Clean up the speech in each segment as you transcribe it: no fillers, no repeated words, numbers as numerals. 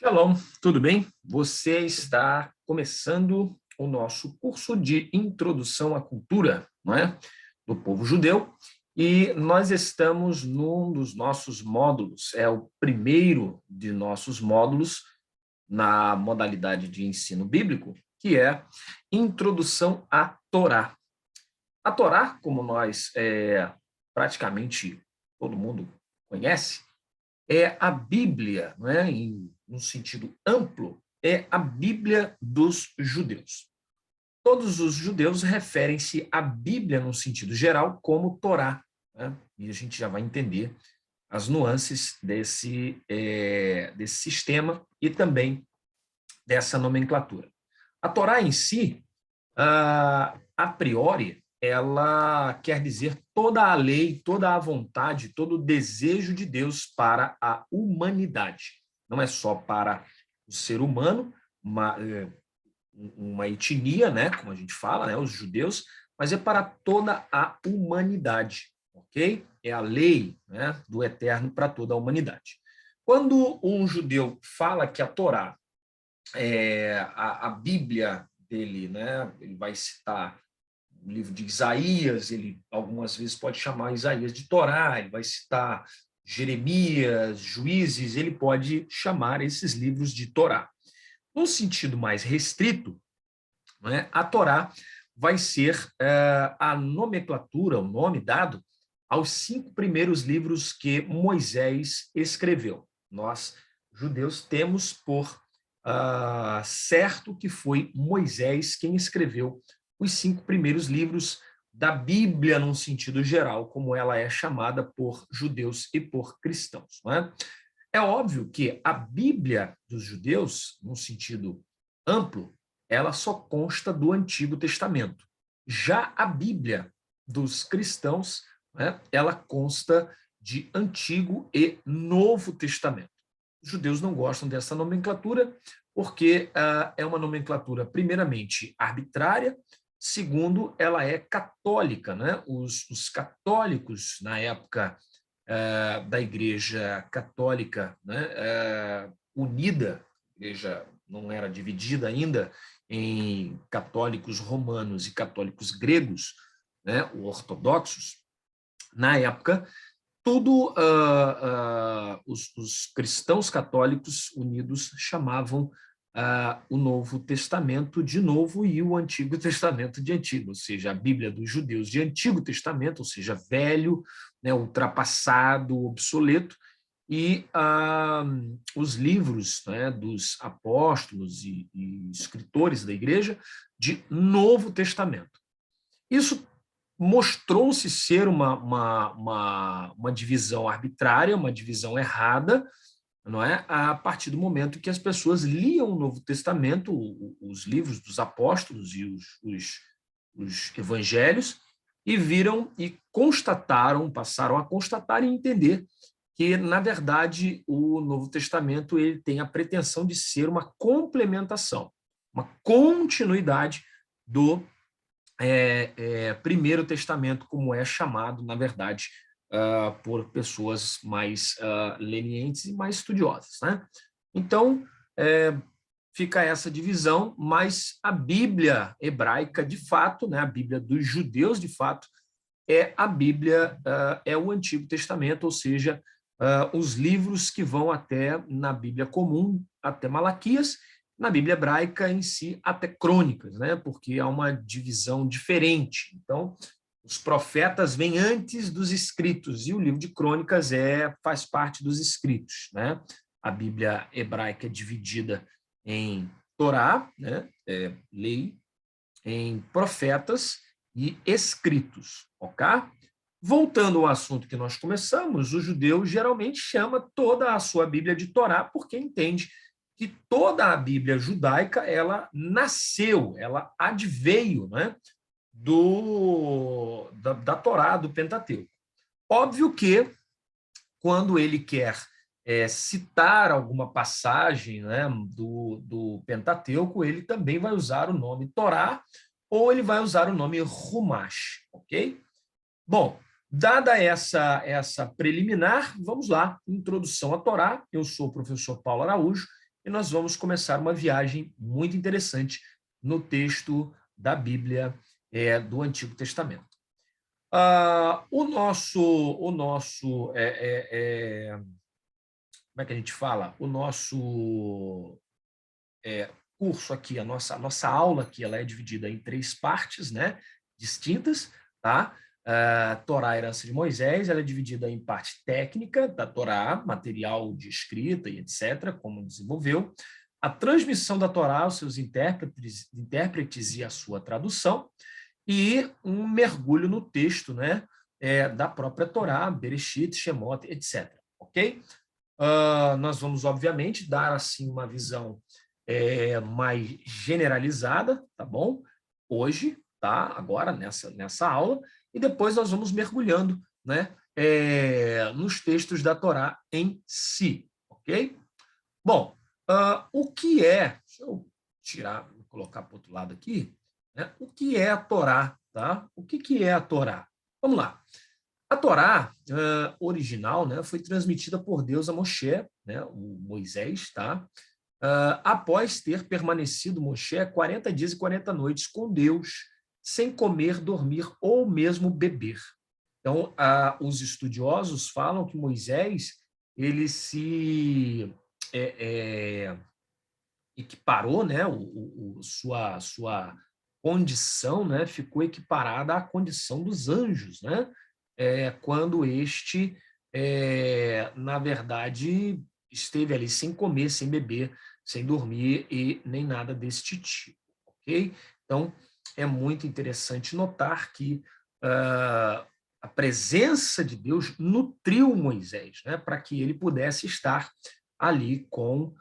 Shalom, tudo bem? Você está começando o nosso curso de introdução à cultura, não é? Do povo judeu, e nós estamos num dos nossos módulos, é o primeiro de nossos módulos na modalidade de ensino bíblico, que é Introdução à Torá. A Torá, como nós praticamente todo mundo conhece, é a Bíblia, não é? Em um sentido amplo, é a Bíblia dos judeus. Todos os judeus referem-se à Bíblia, num sentido geral, como Torá, né? E a gente já vai entender as nuances desse sistema e também dessa nomenclatura. A Torá em si, a priori, ela quer dizer toda a lei, toda a vontade, todo o desejo de Deus para a humanidade. Não é só para o ser humano, uma etnia, né, como a gente fala, né, os judeus, mas é para toda a humanidade, ok? É a lei, né, do Eterno para toda a humanidade. Quando um judeu fala que a Torá é a Bíblia dele, né, ele vai citar o livro de Isaías, ele algumas vezes pode chamar Isaías de Torá, ele vai citar Jeremias, Juízes, ele pode chamar esses livros de Torá. No sentido mais restrito, né, a Torá vai ser a nomenclatura, o nome dado aos 5 primeiros livros que Moisés escreveu. Nós, judeus, temos por certo que foi Moisés quem escreveu os 5 primeiros livros da Bíblia, num sentido geral, como ela é chamada por judeus e por cristãos. Não é? É óbvio que a Bíblia dos judeus, num sentido amplo, ela só consta do Antigo Testamento. Já a Bíblia dos cristãos, né, ela consta de Antigo e Novo Testamento. Os judeus não gostam dessa nomenclatura porque é uma nomenclatura, primeiramente, arbitrária, segundo, ela é católica. Né? Os católicos, na época da Igreja Católica, né, unida, a Igreja não era dividida ainda em católicos romanos e católicos gregos, né, ortodoxos, na época, os cristãos católicos unidos chamavam o Novo Testamento de Novo e o Antigo Testamento de Antigo, ou seja, a Bíblia dos judeus de Antigo Testamento, ou seja, velho, né, ultrapassado, obsoleto, e os livros, né, dos apóstolos e escritores da igreja de Novo Testamento. Isso mostrou-se ser uma divisão arbitrária, uma divisão errada, não é? A partir do momento que as pessoas liam o Novo Testamento, os livros dos apóstolos e os evangelhos, e viram e constataram, passaram a constatar e entender que, na verdade, o Novo Testamento ele tem a pretensão de ser uma complementação, uma continuidade do Primeiro Testamento, como é chamado, na verdade, por pessoas mais lenientes e mais estudiosas. Né? Então, fica essa divisão, mas a Bíblia hebraica, de fato, né, a Bíblia dos judeus, de fato, é a Bíblia, é o Antigo Testamento, ou seja, os livros que vão até, na Bíblia comum, até Malaquias, na Bíblia hebraica em si, até Crônicas, né? Porque há uma divisão diferente. Então, os profetas vêm antes dos escritos, e o livro de Crônicas faz parte dos escritos. Né? A Bíblia hebraica é dividida em Torá, né? Lei, em profetas e escritos. Ok? Voltando ao assunto que nós começamos, o judeu geralmente chama toda a sua Bíblia de Torá, porque entende que toda a Bíblia judaica ela nasceu, ela adveio, né, da Torá, do Pentateuco. Óbvio que, quando ele quer citar alguma passagem, né, do Pentateuco, ele também vai usar o nome Torá ou ele vai usar o nome Rumash, ok? Bom, dada essa preliminar, vamos lá, introdução à Torá. Eu sou o professor Paulo Araújo e nós vamos começar uma viagem muito interessante no texto da Bíblia do Antigo Testamento. Como é que a gente fala? O nosso curso aqui, a nossa aula aqui, ela é dividida em 3 partes, né, distintas, tá? A Torá, herança de Moisés, ela é dividida em parte técnica da Torá, material de escrita e etc., como desenvolveu, a transmissão da Torá aos seus intérpretes e a sua tradução, e um mergulho no texto, né, da própria Torá, Bereshit, Shemot, etc., ok? Nós vamos, obviamente, dar assim uma visão mais generalizada, tá bom? Hoje, tá? Agora, nessa aula, e depois nós vamos mergulhando, né, nos textos da Torá em si, ok? Bom, o que é, deixa eu tirar, colocar para o outro lado aqui, né? O que é a Torá, tá? O que é a Torá? Vamos lá. A Torá original, né, foi transmitida por Deus a Moshe, né, o Moisés, tá? Após ter permanecido Moshe 40 dias e 40 noites com Deus, sem comer, dormir ou mesmo beber. Então, os estudiosos falam que Moisés ele se equiparou, né, sua condição, né, ficou equiparada à condição dos anjos, né, quando na verdade, esteve ali sem comer, sem beber, sem dormir e nem nada deste tipo, ok? Então, é muito interessante notar que a presença de Deus nutriu Moisés, né, para que ele pudesse estar ali com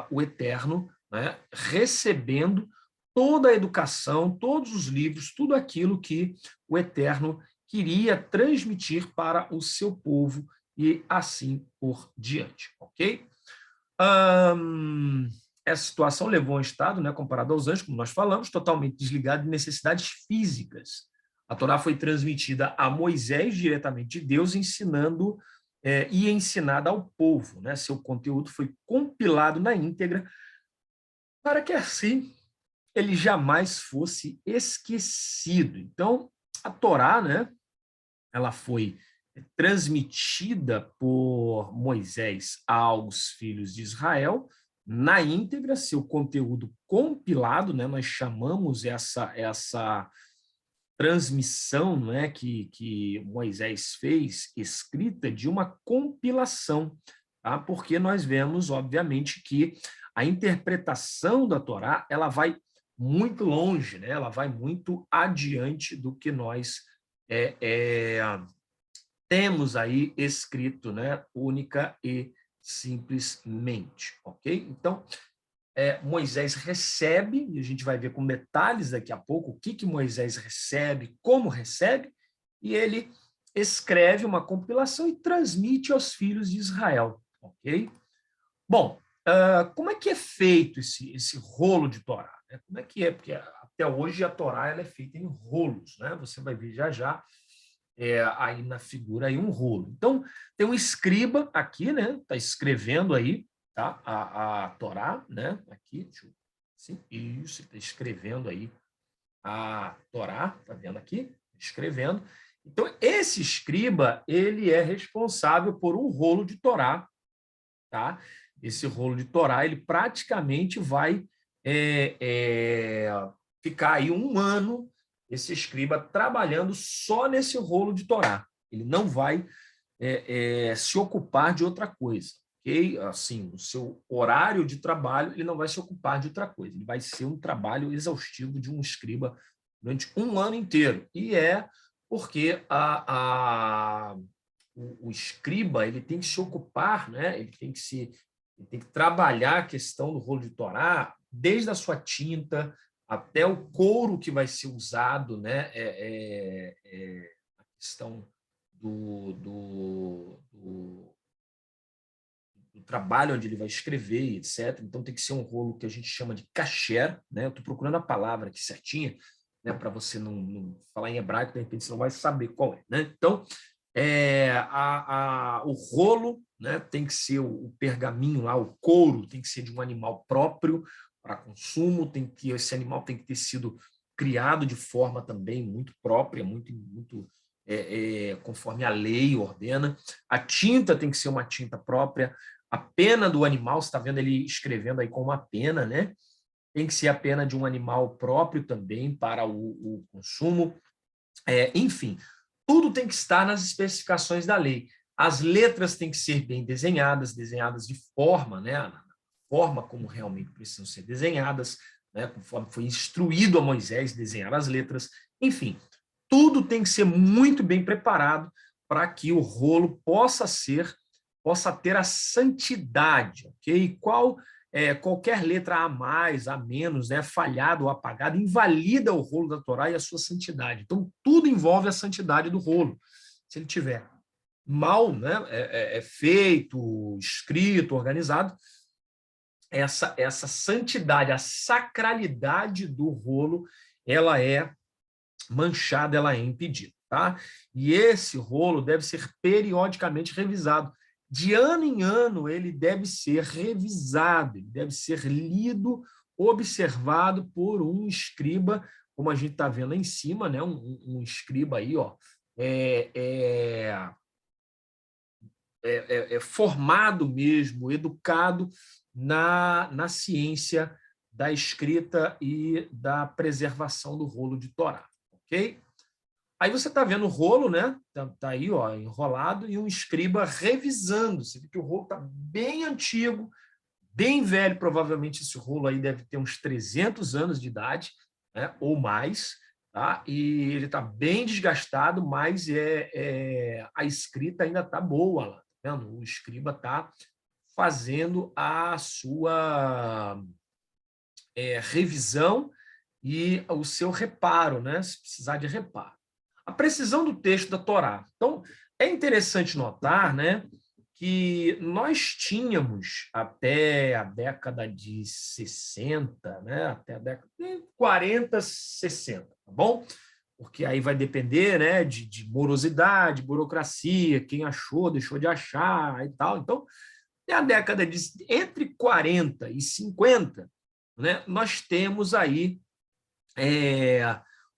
o Eterno, né, recebendo toda a educação, todos os livros, tudo aquilo que o Eterno queria transmitir para o seu povo e assim por diante, ok? Essa situação levou a um estado, né, comparado aos anjos, como nós falamos, totalmente desligado de necessidades físicas. A Torá foi transmitida a Moisés diretamente de Deus, ensinando e ensinada ao povo, né? Seu conteúdo foi compilado na íntegra para que assim ele jamais fosse esquecido. Então, a Torá, né, ela foi transmitida por Moisés aos filhos de Israel na íntegra, seu conteúdo compilado, né? Nós chamamos essa transmissão, né, que Moisés fez, escrita, de uma compilação, tá? Porque nós vemos, obviamente, que a interpretação da Torá ela vai muito longe, né? Ela vai muito adiante do que nós temos aí escrito, né, única e simplesmente, ok? Então, Moisés recebe, e a gente vai ver com detalhes daqui a pouco o que Moisés recebe, como recebe, e ele escreve uma compilação e transmite aos filhos de Israel, ok? Bom, como é que é feito esse rolo de Torá? Como é que é? Porque até hoje a Torá ela é feita em rolos, né? Você vai ver já já aí na figura aí um rolo. Então, tem um escriba aqui, né? Está escrevendo aí, tá? A Torá, né? Aqui, deixa eu, assim, isso, está escrevendo aí a Torá, tá vendo aqui? Escrevendo. Então, esse escriba, ele é responsável por um rolo de Torá, tá? Esse rolo de Torá, ele praticamente vai ficar aí um ano, esse escriba trabalhando só nesse rolo de Torá. Ele não vai se ocupar de outra coisa, ok? Assim, o seu horário de trabalho, ele não vai se ocupar de outra coisa. Ele vai ser um trabalho exaustivo de um escriba durante um ano inteiro. E porque o escriba ele tem que se ocupar, né? Ele tem que trabalhar a questão do rolo de Torá, desde a sua tinta até o couro que vai ser usado, né? A questão do trabalho onde ele vai escrever, etc. Então tem que ser um rolo que a gente chama de kasher, né? Eu estou procurando a palavra aqui certinha, né? Para você não falar em hebraico, de repente você não vai saber qual é, né? Então, O rolo, né, tem que ser o pergaminho lá, o couro, tem que ser de um animal próprio para consumo, esse animal tem que ter sido criado de forma também muito própria, muito conforme a lei ordena. A tinta tem que ser uma tinta própria. A pena do animal, você está vendo ele escrevendo aí com uma pena, né? Tem que ser a pena de um animal próprio também para o consumo. Enfim, tudo tem que estar nas especificações da lei. As letras têm que ser bem desenhadas de forma, né? A forma como realmente precisam ser desenhadas, né? Conforme foi instruído a Moisés desenhar as letras. Enfim, tudo tem que ser muito bem preparado para que o rolo possa ter a santidade, ok? Qualquer letra a mais, a menos, né, falhada ou apagada, invalida o rolo da Torá e a sua santidade. Então, tudo envolve a santidade do rolo. Se ele tiver mal, né, feito, escrito, organizado, essa santidade, a sacralidade do rolo, ela é manchada, ela é impedida, tá? E esse rolo deve ser periodicamente revisado. De ano em ano, ele deve ser revisado, ele deve ser lido, observado por um escriba, como a gente está vendo lá em cima, né? Um escriba aí, ó, formado mesmo, educado na ciência da escrita e da preservação do rolo de Torá, ok? Aí você está vendo o rolo, né? Tá aí, ó, enrolado, e um escriba revisando. Você vê que o rolo está bem antigo, bem velho. Provavelmente esse rolo aí deve ter uns 300 anos de idade, né? Ou mais, tá? E ele está bem desgastado, mas a escrita ainda está boa lá, tá vendo? O escriba está fazendo a sua revisão e o seu reparo, né? Se precisar de reparo. A precisão do texto da Torá. Então, é interessante notar, né, que nós tínhamos até a década de 60, né, até a década de 40, 60, tá bom? Porque aí vai depender, né, de morosidade, burocracia, quem achou, deixou de achar e tal. Então, a década de entre 40 e 50, né, nós temos aí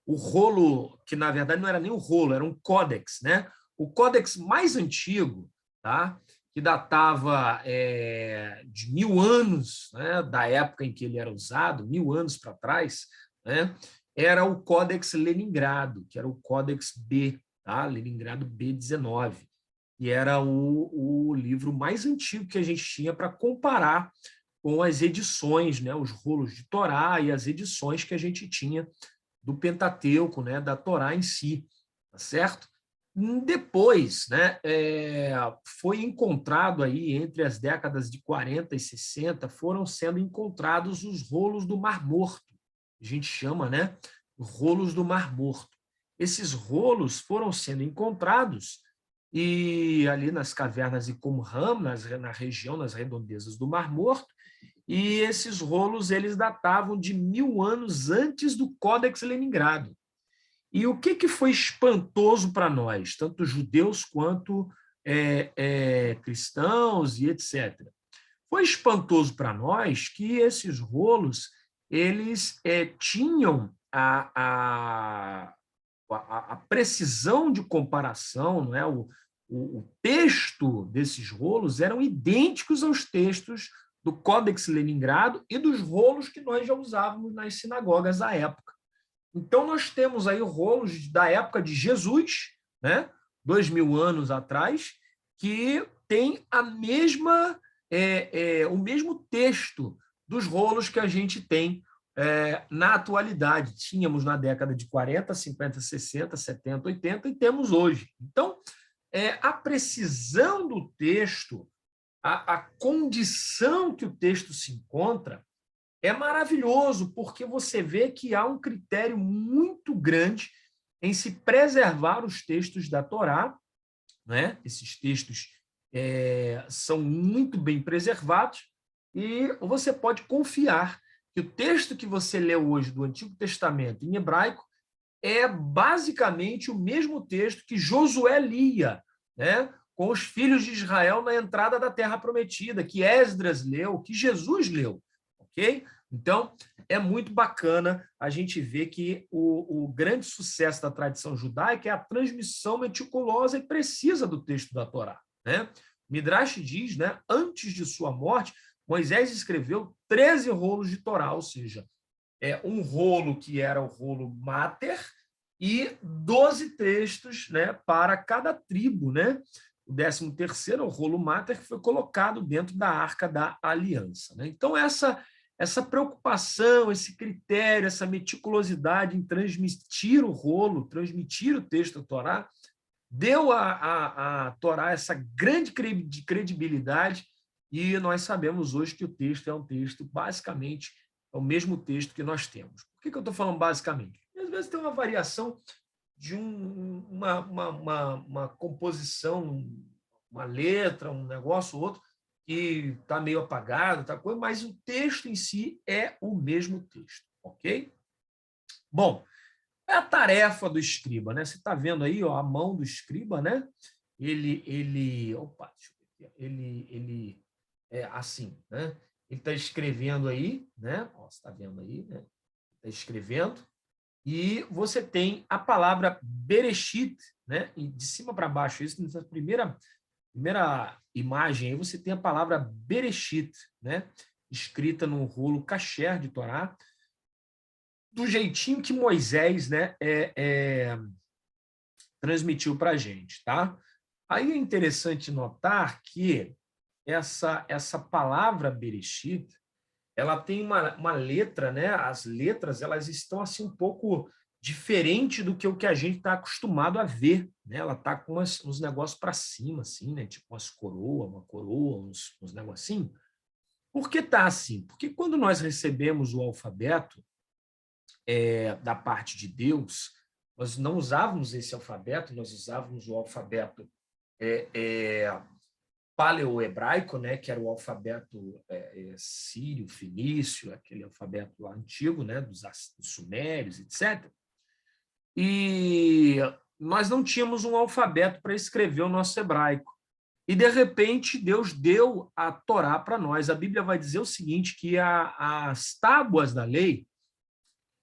o rolo, que na verdade não era nem o rolo, era um códex, né? O códex mais antigo, tá? Que datava de 1000 anos, né? Da época em que ele era usado, 1000 anos para trás, né? Era o Códex Leningrado, que era o Códex B, tá? Leningrado B19, que era o livro mais antigo que a gente tinha para comparar com as edições, né? Os rolos de Torá e as edições que a gente tinha do Pentateuco, né, da Torá em si, tá certo? Depois, né, foi encontrado aí, entre as décadas de 40 e 60, foram sendo encontrados os rolos do Mar Morto, a gente chama, né, rolos do Mar Morto. Esses rolos foram sendo encontrados e ali nas cavernas de Qumran, na região, nas redondezas do Mar Morto, e esses rolos eles datavam de 1000 anos antes do Códex Leningrado. E o que foi espantoso para nós, tanto judeus quanto cristãos e etc. Foi espantoso para nós que esses rolos eles tinham a precisão de comparação, não é? O texto desses rolos eram idênticos aos textos do Códex Leningrado e dos rolos que nós já usávamos nas sinagogas à época. Então, nós temos aí rolos da época de Jesus, né? 2000 anos atrás, que tem a mesma, o mesmo texto dos rolos que a gente tem na atualidade. Tínhamos na década de 40, 50, 60, 70, 80 e temos hoje. Então, a precisão do texto, a condição que o texto se encontra, é maravilhoso, porque você vê que há um critério muito grande em se preservar os textos da Torá, né? Esses textos são muito bem preservados e você pode confiar que o texto que você leu hoje do Antigo Testamento em hebraico é basicamente o mesmo texto que Josué lia né, com os filhos de Israel na entrada da Terra Prometida, que Esdras leu, que Jesus leu, ok? Então, é muito bacana a gente ver que o grande sucesso da tradição judaica é a transmissão meticulosa e precisa do texto da Torá, né? Midrash diz, né, antes de sua morte, Moisés escreveu 13 rolos de Torá, ou seja, um rolo que era o rolo máter e 12 textos, né, para cada tribo, né? O 13º, o rolo máter, que foi colocado dentro da Arca da Aliança, né? Então, essa preocupação, esse critério, essa meticulosidade em transmitir o rolo, transmitir o texto da Torá, deu a Torá essa grande credibilidade, e nós sabemos hoje que o texto é um texto, basicamente, é o mesmo texto que nós temos. Por que eu estou falando basicamente? Às vezes tem uma variação de uma composição, uma letra, um negócio ou outro, que está meio apagado, tá coisa, mas o texto em si é o mesmo texto, ok? Bom, é a tarefa do escriba, né? Você está vendo aí, ó, a mão do escriba, né? Opa, deixa eu ver aqui, ele é assim, né? Ele está escrevendo aí, né? Ó, você está vendo aí, né? Está escrevendo, e você tem a palavra Bereshit, né? E de cima para baixo, isso na primeira imagem aí, você tem a palavra Bereshit, né? Escrita no rolo kasher de Torá, do jeitinho que Moisés, né, transmitiu para a gente, tá? Aí é interessante notar que essa palavra Bereshit, ela tem uma letra, né? As letras, elas estão assim um pouco diferente do que o que a gente está acostumado a ver, né? Ela tá com uns negócios para cima, assim, né? Tipo uma coroa, uns negocinhos. Por que tá assim? Porque quando nós recebemos o alfabeto da parte de Deus, nós não usávamos esse alfabeto, nós usávamos o alfabeto paleo-hebraico, né, que era o alfabeto sírio, fenício, aquele alfabeto lá antigo, né, dos sumérios, etc. E nós não tínhamos um alfabeto para escrever o nosso hebraico. E, de repente, Deus deu a Torá para nós. A Bíblia vai dizer o seguinte, que as tábuas da lei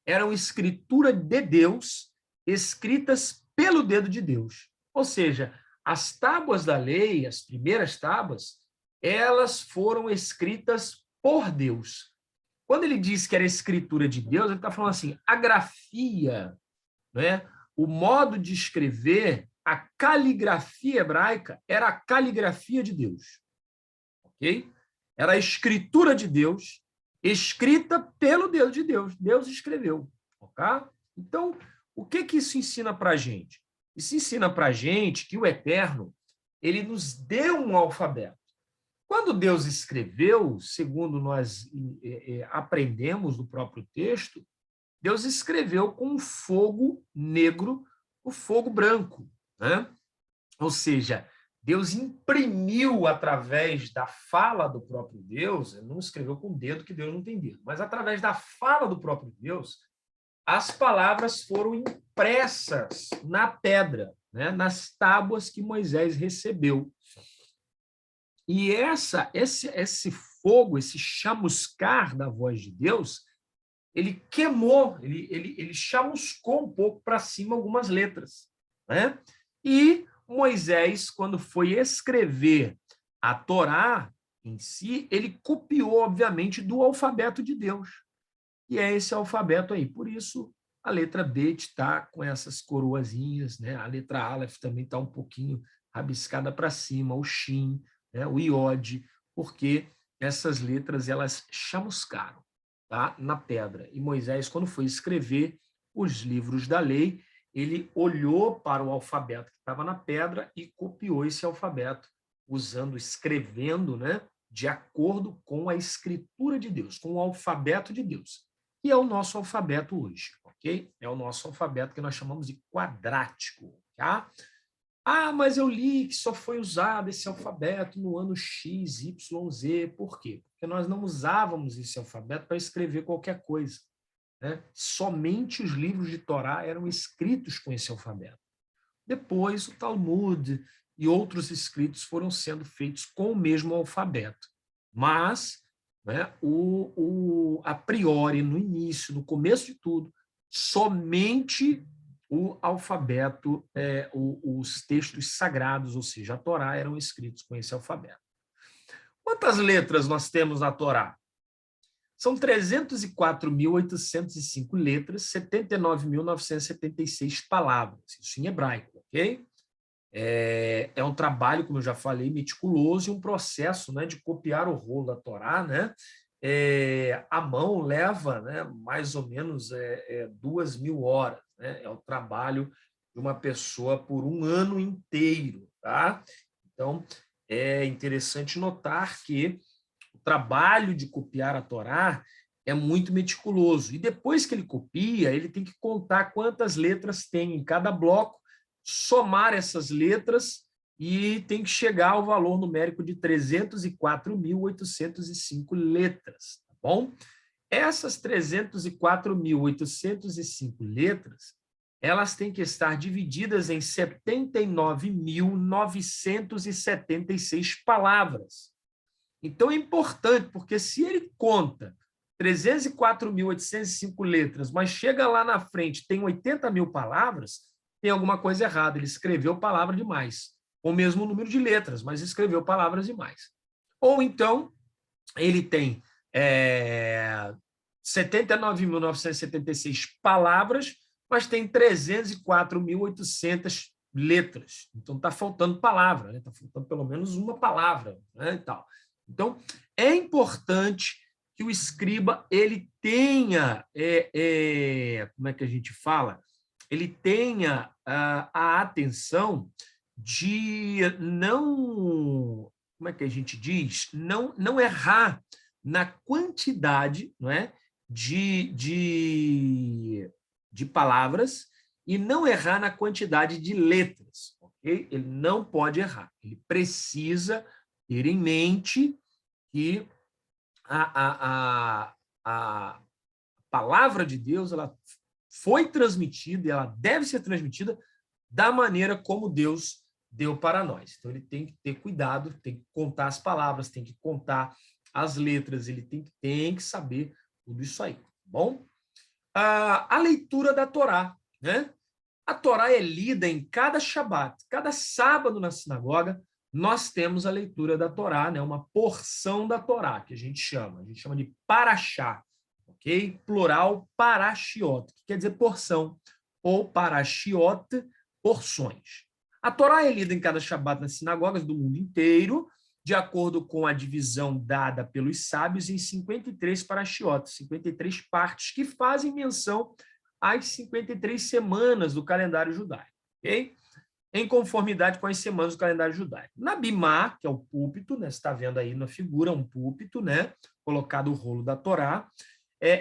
eram escritura de Deus, escritas pelo dedo de Deus. Ou seja, as tábuas da lei, as primeiras tábuas, elas foram escritas por Deus. Quando ele diz que era escritura de Deus, ele está falando assim, a grafia, né, o modo de escrever, a caligrafia hebraica era a caligrafia de Deus. Ok? Era a escritura de Deus, escrita pelo Deus de Deus. Deus escreveu. Ok? Então, o que isso ensina para a gente? Isso ensina para a gente que o Eterno, ele nos deu um alfabeto. Quando Deus escreveu, segundo nós aprendemos do próprio texto, Deus escreveu com um fogo negro, o fogo branco, né? Ou seja, Deus imprimiu através da fala do próprio Deus, ele não escreveu com o dedo, que Deus não tem dedo, mas através da fala do próprio Deus, as palavras foram impressas na pedra, né, nas tábuas que Moisés recebeu. E esse fogo, esse chamuscar da voz de Deus, ele queimou, ele chamuscou um pouco para cima algumas letras, né? E Moisés, quando foi escrever a Torá em si, ele copiou, obviamente, do alfabeto de Deus. E é esse alfabeto aí. Por isso, a letra B está com essas coroazinhas, né? A letra Aleph também está um pouquinho rabiscada para cima, o Shin, né? O Iod, porque essas letras elas chamuscaram, tá? Na pedra. E Moisés, quando foi escrever os livros da lei, ele olhou para o alfabeto que estava na pedra e copiou esse alfabeto, escrevendo, né, de acordo com a escritura de Deus, com o alfabeto de Deus, que é o nosso alfabeto hoje, ok? É o nosso alfabeto que nós chamamos de quadrático, tá? Ah, mas eu li que só foi usado esse alfabeto no ano X, Y, Z. Por quê? Porque nós não usávamos esse alfabeto para escrever qualquer coisa, né? Somente os livros de Torá eram escritos com esse alfabeto. Depois, o Talmud, e outros escritos foram sendo feitos com o mesmo alfabeto. Mas, né, a priori, no início, no começo de tudo, somente o alfabeto, os textos sagrados, ou seja, a Torá, eram escritos com esse alfabeto. Quantas letras nós temos na Torá? São 304.805 letras, 79.976 palavras, isso em hebraico, ok? É um trabalho, como eu já falei, meticuloso e um processo, né, de copiar o rolo da Torá, né? A mão leva, né, mais ou menos 2.000 horas, né? É o trabalho de uma pessoa por um ano inteiro, tá? Então, é interessante notar que o trabalho de copiar a Torá é muito meticuloso. E depois que ele copia, ele tem que contar quantas letras tem em cada bloco, somar essas letras e tem que chegar ao valor numérico de 304.805 letras, tá bom? Essas 304.805 letras, elas têm que estar divididas em 79.976 palavras. Então, é importante, porque se ele conta 304.805 letras, mas chega lá na frente, tem 80.000 palavras, tem alguma coisa errada. Ele escreveu palavra demais. O mesmo número de letras, mas escreveu palavras demais. Ou então, ele tem 79.976 palavras, mas tem 304.800 letras. Então, está faltando palavra, está, né? Faltando pelo menos uma palavra, né? E tal. Então, é importante que o escriba ele tenha, como é que a gente fala? Ele tenha a atenção de não, como é que a gente diz? Não errar na quantidade, não é? de palavras e não errar na quantidade de letras, ok? Ele não pode errar. Ele precisa ter em mente que a palavra de Deus ela foi transmitida e ela deve ser transmitida da maneira como Deus deu para nós. Então, ele tem que ter cuidado, tem que contar as palavras, tem que contar as letras, ele tem que saber tudo isso aí, tá bom? A leitura da Torá, né? A Torá é lida em cada Shabat, cada sábado na sinagoga, nós temos a leitura da Torá, né? Uma porção da Torá, que a gente chama de parashá, ok? Plural, parashiot, que quer dizer porção, ou parashiot, porções. A Torá é lida em cada Shabat nas sinagogas do mundo inteiro, de acordo com a divisão dada pelos sábios em 53 parashiot, 53 partes que fazem menção às 53 semanas do calendário judaico, ok? Em conformidade com as semanas do calendário judaico. Na Bimá, que é o púlpito, né? Você está vendo aí na figura um púlpito, né? Colocado o rolo da Torá,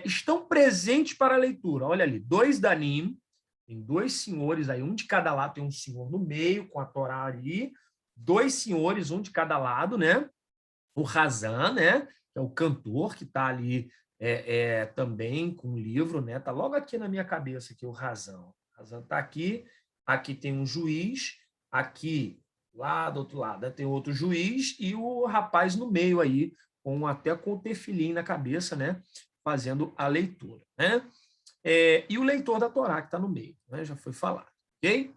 estão presentes para a leitura. Olha ali, 2 danim, tem 2 senhores aí, um de cada lado, tem um senhor no meio com a Torá ali, 2 senhores, um de cada lado, né? O Razan, né? Que é o cantor que está ali também com o livro, né? Está logo aqui na minha cabeça aqui o Razan. O Razan está aqui. Aqui tem um juiz, aqui, lá do outro lado, né, tem outro juiz e o rapaz no meio aí, até com o tefilim na cabeça, né, fazendo a leitura. Né? E o leitor da Torá, que está no meio, né, já foi falado. Okay?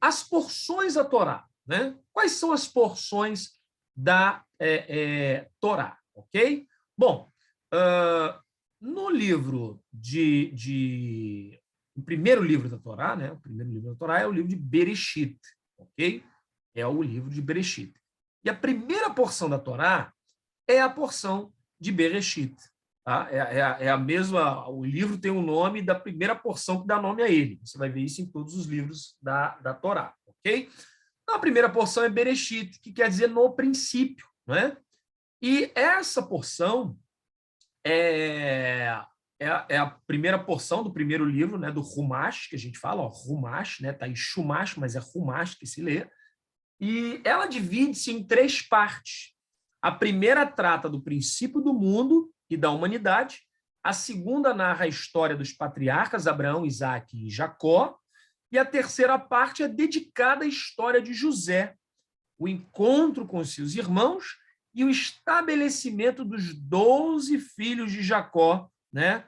As porções da Torá. Né? Quais são as porções da Torá? Ok? Bom, no livro o primeiro livro da Torá, né? O primeiro livro da Torá é o livro de Bereshit, ok? É o livro de Bereshit. E a primeira porção da Torá é a porção de Bereshit. Tá? É a mesma. O livro tem o nome da primeira porção que dá nome a ele. Você vai ver isso em todos os livros da Torá, ok? Então, a primeira porção é Bereshit, que quer dizer no princípio, não é? E essa porção é a primeira porção do primeiro livro, né, do Humash, que a gente fala, Humash, né, tá aí Shumash, mas é Humash que se lê, e ela divide-se em 3 partes. A primeira trata do princípio do mundo e da humanidade, a segunda narra a história dos patriarcas Abraão, Isaque e Jacó, E a terceira parte é dedicada à história de José, o encontro com seus irmãos e o estabelecimento dos 12 filhos de Jacó, né?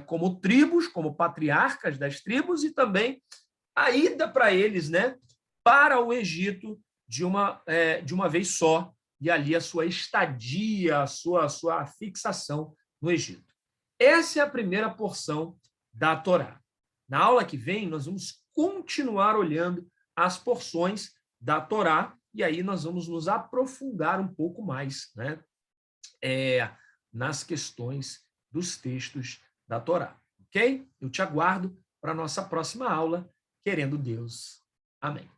Como tribos, como patriarcas das tribos, e também a ida para eles, né? Para o Egito de uma vez só, e ali a sua estadia, a sua fixação no Egito. Essa é a primeira porção da Torá. Na aula que vem, nós vamos continuar olhando as porções da Torá, e aí nós vamos nos aprofundar um pouco mais, né? Nas questões dos textos da Torá, ok? Eu te aguardo para a nossa próxima aula, querendo Deus. Amém.